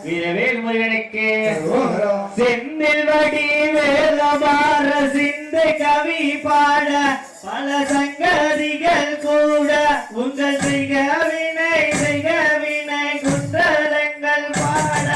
வீரவேல் முருகனுக்கு செந்தில் வடி வேலமாற சிந்தை கவி பாட பல சங்கதிகள் கூட உங்கள் செய்க வினை குண்டலங்கள் பாட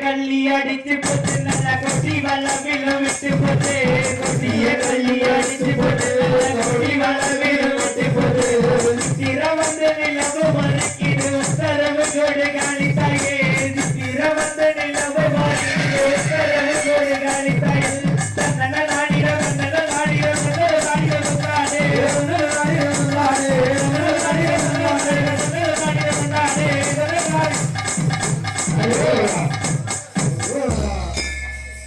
கள்ளி அடிச்சு போட்டு நல்ல கொட்டி வளவிலும் விட்டு போட்டு கொட்டிய கள்ளி அடிச்சு போட்டு நல்ல கொட்டி வளவிலும் விட்டு போட்டு திற வந்து நிலவு மறுக்கிது உத்தரவு கொடு காலி